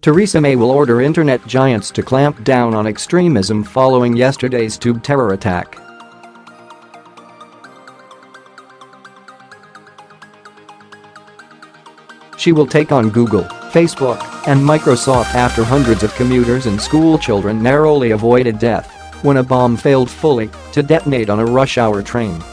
Theresa May will order internet giants to clamp down on extremism following yesterday's tube terror attack. She will take on Google, Facebook, and Microsoft after hundreds of commuters and schoolchildren narrowly avoided death when a bomb failed fully to detonate on a rush-hour train.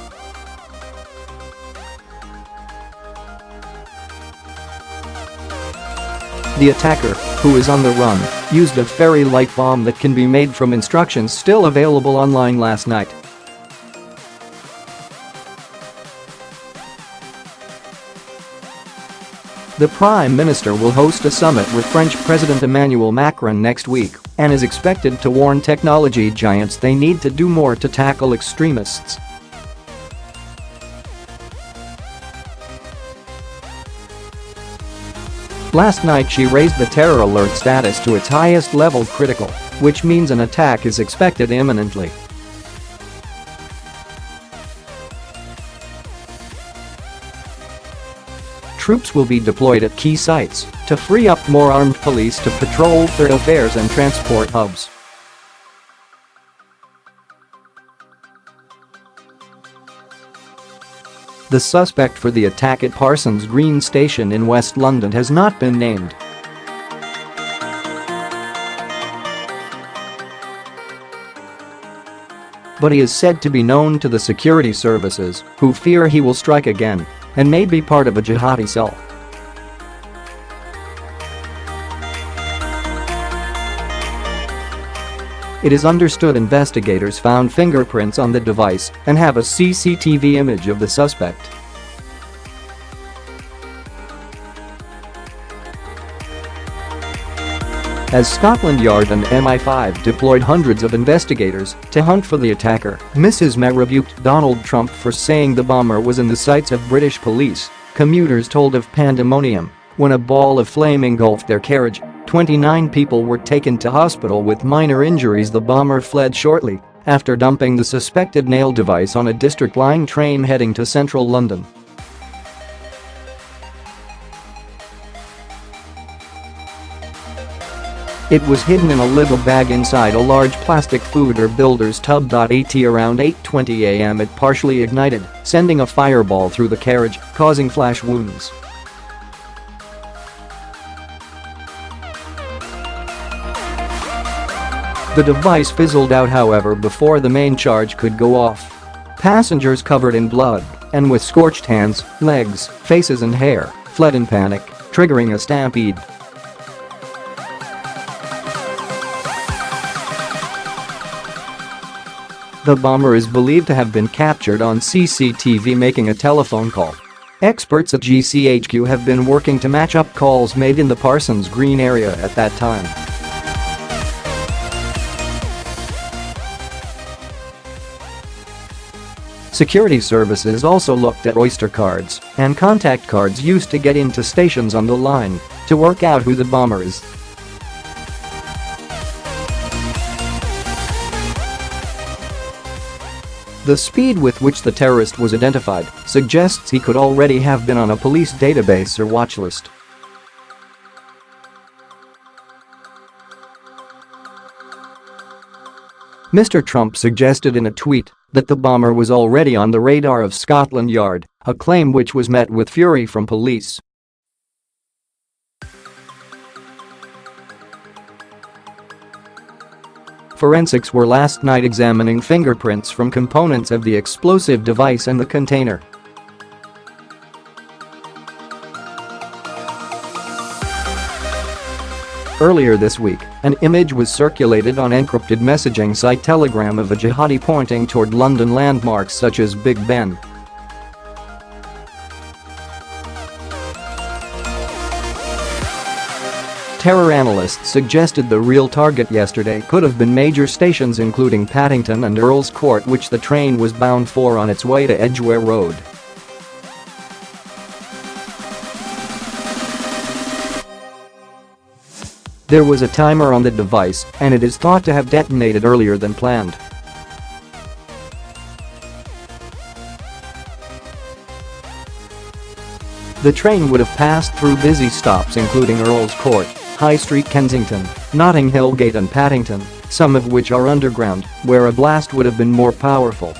The attacker, who is on the run, used a very light bomb that can be made from instructions still available online last night. The Prime Minister will host a summit with French President Emmanuel Macron next week and is expected to warn technology giants they need to do more to tackle extremists. Last night she raised the terror alert status to its highest level, critical, which means an attack is expected imminently. Troops will be deployed at key sites to free up more armed police to patrol thoroughfares and transport hubs. The suspect for the attack at Parsons Green Station in West London has not been named. But he is said to be known to the security services, who fear he will strike again and may be part of a jihadi cell. It is understood investigators found fingerprints on the device and have a CCTV image of the suspect. As Scotland Yard and MI5 deployed hundreds of investigators to hunt for the attacker, Mrs. May rebuked Donald Trump for saying the bomber was in the sights of British police. Commuters told of pandemonium when a ball of flame engulfed their carriage. 29 people were taken to hospital with minor injuries. The bomber fled shortly after dumping the suspected nail device on a district line train heading to central London. It was hidden in a little bag inside a large plastic food or builder's tub. At around 8:20 a.m. it partially ignited, sending a fireball through the carriage, causing flash wounds. The device fizzled out, however, before the main charge could go off. Passengers covered in blood and with scorched hands, legs, faces and hair fled in panic, triggering a stampede. The bomber is believed to have been captured on CCTV making a telephone call. Experts at GCHQ have been working to match up calls made in the Parsons Green area at that time. Security services also looked at Oyster cards and contact cards used to get into stations on the line to work out who the bomber is. The speed with which the terrorist was identified suggests he could already have been on a police database or watch list. Mr. Trump suggested in a tweet that the bomber was already on the radar of Scotland Yard, a claim which was met with fury from police. Forensics were last night examining fingerprints from components of the explosive device and the container. Earlier this week, an image was circulated on encrypted messaging site Telegram of a jihadi pointing toward London landmarks such as Big Ben. Terror analysts suggested the real target yesterday could have been major stations including Paddington and Earl's Court, which the train was bound for on its way to Edgware Road. There was a timer on the device, and it is thought to have detonated earlier than planned. The train would have passed through busy stops including Earl's Court, High Street, Kensington, Notting Hill Gate and Paddington, some of which are underground, where a blast would have been more powerful.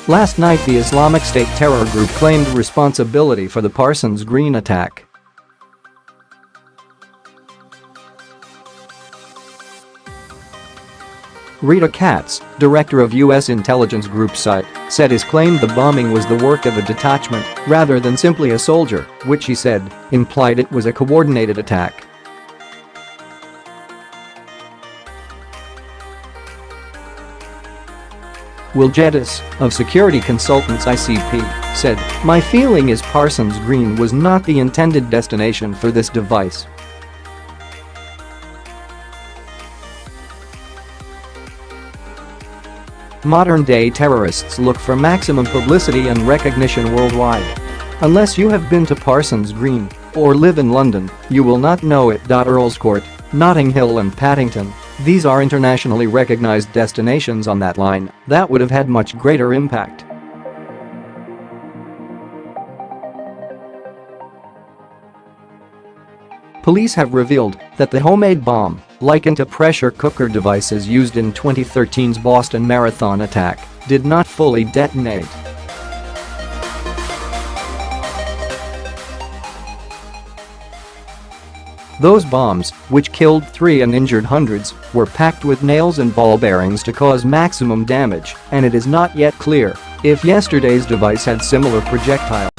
Last night, the Islamic State terror group claimed responsibility for the Parsons Green attack. Rita Katz, director of U.S. intelligence group SITE, said his claim the bombing was the work of a detachment rather than simply a soldier, which he said implied it was a coordinated attack. Will Jedis, of security consultants ICP, said, "My feeling is Parsons Green was not the intended destination for this device." Modern-day terrorists look for maximum publicity and recognition worldwide. Unless you have been to Parsons Green or live in London, you will not know it. Earls Court, Notting Hill and Paddington, these are internationally recognized destinations on that line that would have had much greater impact. Police have revealed that the homemade bomb, likened to pressure cooker devices used in 2013's Boston Marathon attack, did not fully detonate. Those bombs, which killed 3 and injured hundreds, were packed with nails and ball bearings to cause maximum damage, and it is not yet clear if yesterday's device had similar projectile.